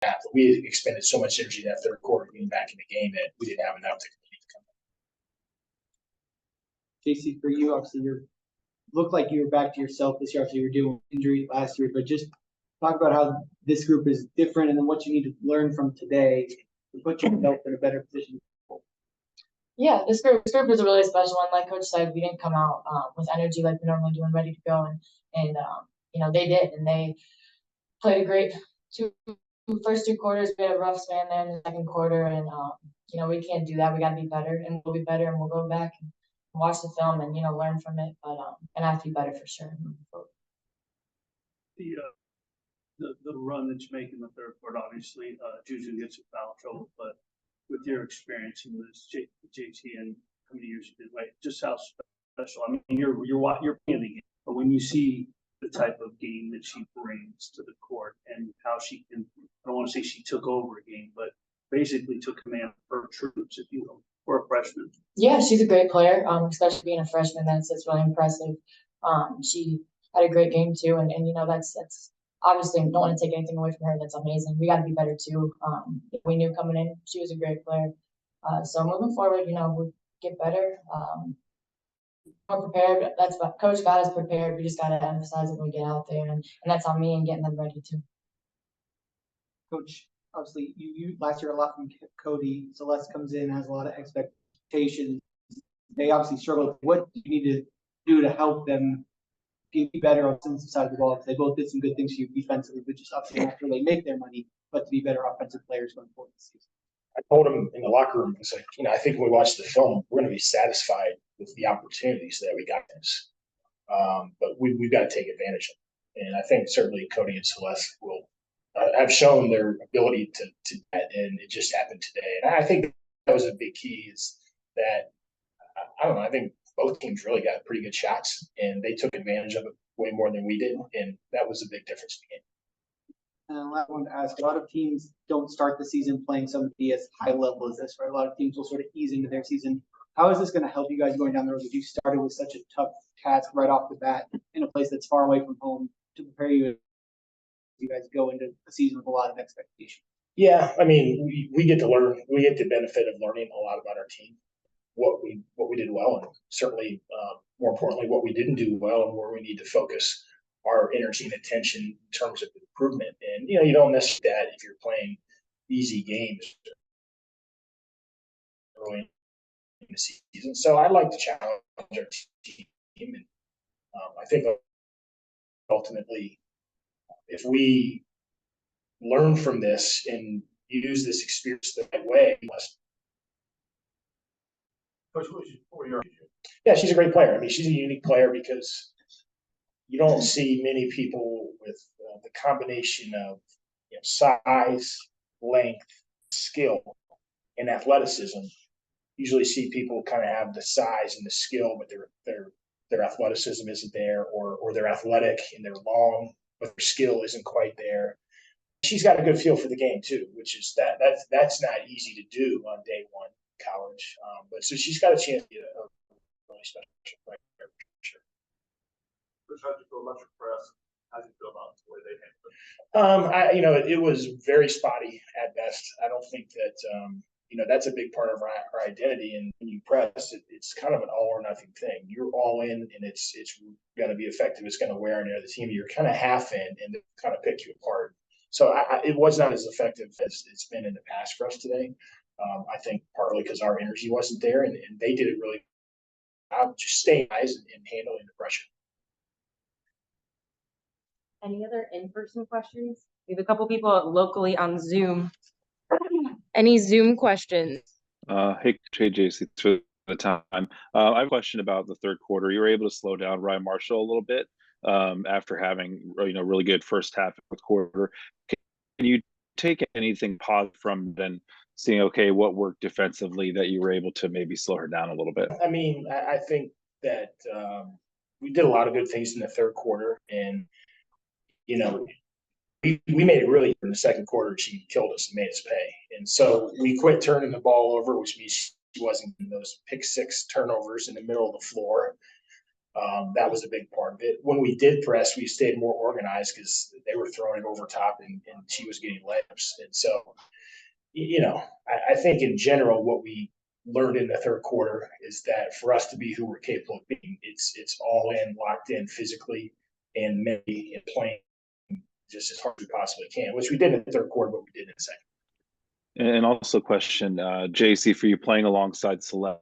that. But we expended so much energy that third quarter getting back in the game that we didn't have enough to compete to come back. Jacy, for you, obviously looked like you were back to yourself this year. Obviously, you were dealing with injury last year, but just talk about how this group is different and then what you need to learn from today to put yourself in a better position. Yeah, this group is a really special one. Like Coach said, we didn't come out with energy like we normally do and ready to go, and they did, and they played a great first 2 quarters. We had a rough span there in the second quarter, and we can't do that. We got to be better, and we'll be better, and we'll go back and watch the film and learn from it, but and I have to be better for sure. The run that you make in the third quarter, obviously, Juju gets in foul trouble, but with your experience in this, JT, and how many years you did, like, just how special. I mean, you're playing the game, but when you see the type of game that she brings to the court and how she can, I don't want to say she took over a game, but basically took command of her troops, if you will, for a freshman. Yeah, she's a great player, especially being a freshman. That's really impressive. She had a great game too, and that's obviously, don't want to take anything away from her. That's amazing. We got to be better too. We knew coming in she was a great player. So moving forward, we'll get better. More prepared. That's what Coach got us prepared. We just got to emphasize it when we get out there, and that's on me and getting them ready too. Coach, obviously, you last year a lot from Cody. Celeste comes in, has a lot of expectations. They obviously struggled. What do you need to do to help them be better on some side of the ball? Because they both did some good things for you defensively, but just obviously after they make their money, but to be better offensive players going forward this season. I told them in the locker room, it's like, I think when we watch the film, we're going to be satisfied with the opportunities that we got this. But we've got to take advantage of it. And I think certainly Cody and Celeste will have shown their ability to that, and it just happened today. And I think that was a big key, is that, I don't know, I think both teams really got pretty good shots, and they took advantage of it way more than we did, and that was a big difference in the game. I wanted to ask, a lot of teams don't start the season playing somebody as high level as this, right? A lot of teams will sort of ease into their season. How is this going to help you guys going down the road? If you started with such a tough task right off the bat in a place that's far away from home to prepare you guys go into a season with a lot of expectation? Yeah, I mean, we get to learn. We get the benefit of learning a lot about our team, what we did well, and certainly more importantly, what we didn't do well, and where we need to focus our energy and attention in terms of improvement. And you don't miss that if you're playing easy games early in the season. So I like to challenge our team, and I think ultimately, if we learn from this and use this experience the right way, yeah, she's a great player. I mean, she's a unique player because you don't see many people with the combination of size, length, skill, and athleticism. Usually see people kind of have the size and the skill, but their athleticism isn't there, or they're athletic and they're long, but their skill isn't quite there. She's got a good feel for the game too, which is that's not easy to do on day one college. But so she's got a chance to get a really special player for sure. How did you feel about your press? How did you feel about the way they handled it? It was very spotty at best. I don't think that that's a big part of our identity. And when you press, it's kind of an all or nothing thing. You're all in, and it's going to be effective. It's going to wear on the other team. You're kind of half in, and they kind of pick you apart. So it was not as effective as it's been in the past for us today. I think partly because our energy wasn't there, and they did it really well, just staying eyes and handling the pressure. Any other in-person questions? We have a couple people locally on Zoom. Any Zoom questions? Hey, Jacy, thanks for the time. I have a question about the third quarter. You were able to slow down Ryan Marshall a little bit after having really good first half of the quarter. Can you take anything positive from then seeing, okay, what worked defensively that you were able to maybe slow her down a little bit? I mean, I think that we did a lot of good things in the third quarter, and we made it really in the second quarter. She killed us and made us pay. And so we quit turning the ball over, which means she wasn't in those pick six turnovers in the middle of the floor. That was a big part of it. When we did press, we stayed more organized because they were throwing it over top and she was getting layups. And so, I think in general, what we learned in the third quarter is that for us to be who we're capable of being, it's all in, locked in physically and mentally and playing just as hard as we possibly can, which we did in the third quarter, but we did in the second. And also question, Jacy, for you playing alongside Celeste,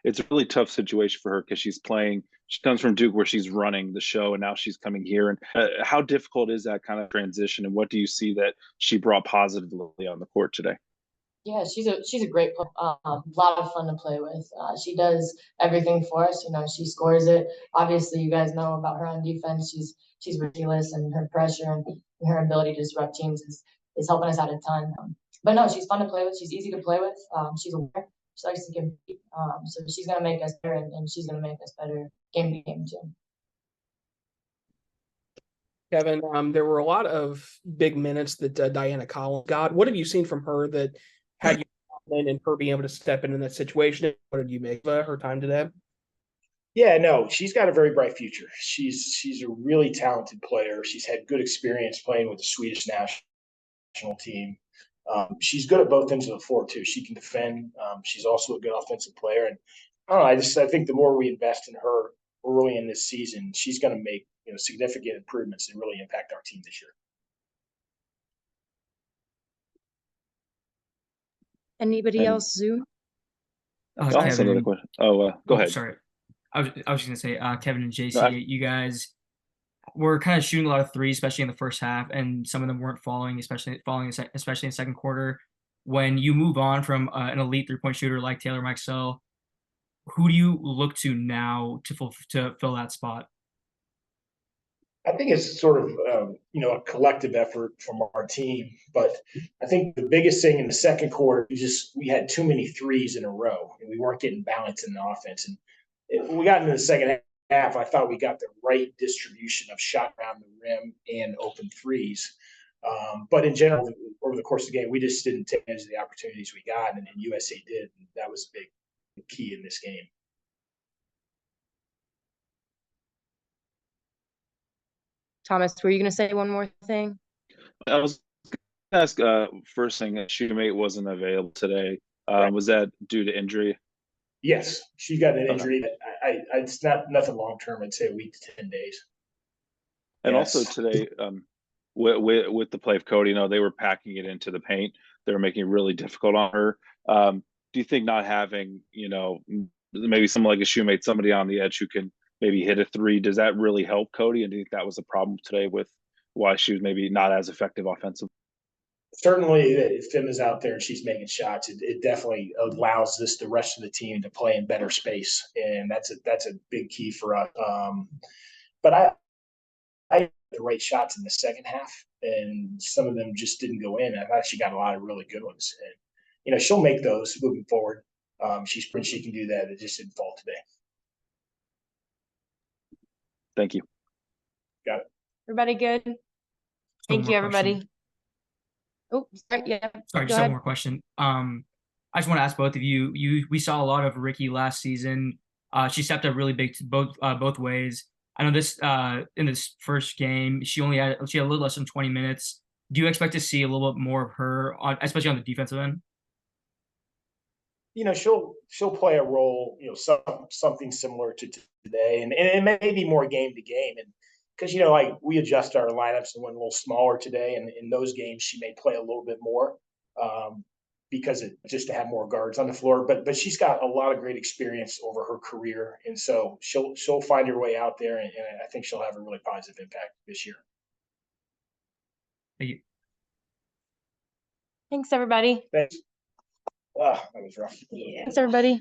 it's a really tough situation for her because she comes from Duke where she's running the show and now she's coming here. And how difficult is that kind of transition? And what do you see that she brought positively on the court today? Yeah, she's a great player. A lot of fun to play with. She does everything for us. She scores it. Obviously, you guys know about her on defense. She's ridiculous, and her pressure and her ability to disrupt teams is helping us out a ton. But no, she's fun to play with. She's easy to play with. She's aware. She likes to compete. So she's gonna make us better, and she's gonna make us better game to game too. Kevin, there were a lot of big minutes that Diana Collins got. What have you seen from her that had you confident in her being able to step into that situation? What did you make of her time today? Yeah, no, she's got a very bright future. She's a really talented player. She's had good experience playing with the Swedish national team. She's good at both ends of the floor too. She can defend. She's also a good offensive player. And I don't know, I think the more we invest in her early in this season, she's going to make significant improvements and really impact our team this year. Anybody else Zoom? Also Kevin, another question. Go ahead. Sorry. I was just gonna say, Kevin and Jacy, No, you guys were kind of shooting a lot of threes, especially in the first half, and some of them weren't falling, especially in the second quarter. When you move on from an elite 3-point shooter like Taylor Maxwell, who do you look to now to fill that spot? I think it's sort of a collective effort from our team, but I think the biggest thing in the second quarter we had too many threes in a row, and we weren't getting balance in the offense. And when we got into the second half, I thought we got the right distribution of shot around the rim and open threes. But in general, over the course of the game, we just didn't take advantage of the opportunities we got, and USC did. And that was a big key in this game. Thomas, were you going to say one more thing? I was going to ask, first thing, that shootermate wasn't available today. Right. Was that due to injury? Yes, she got an injury. It's nothing long term. I'd say a week to 10 days. And Yes. also today, with the play of Cody, they were packing it into the paint. They were making it really difficult on her. Do you think not having, maybe someone like a shoemate, somebody on the edge who can maybe hit a three, does that really help Cody? And do you think that was a problem today with why she was maybe not as effective offensively? Certainly, if Tim is out there and she's making shots, it definitely allows the rest of the team to play in better space, and that's a big key for us. But I had the right shots in the second half, and some of them just didn't go in. I've actually got a lot of really good ones, and she'll make those moving forward. She's pretty she can do that. It just didn't fall today. Thank you. Got it. Everybody good? Thank you, everybody. Question. Oh, sorry, yeah. Sorry, just one more question. I just want to ask both of you. We saw a lot of Ricky last season. She stepped up really big both ways. I know this in this first game, she had a little less than 20 minutes. Do you expect to see a little bit more of her, especially on the defensive end? She'll play a role, something similar to today, and it may be more game to game, and because we adjust our lineups and went a little smaller today, and in those games she may play a little bit more because just to have more guards on the floor. But she's got a lot of great experience over her career, and so she'll find her way out there, and I think she'll have a really positive impact this year. Thank you. Thanks, everybody. Thanks. That was rough. Thanks, everybody.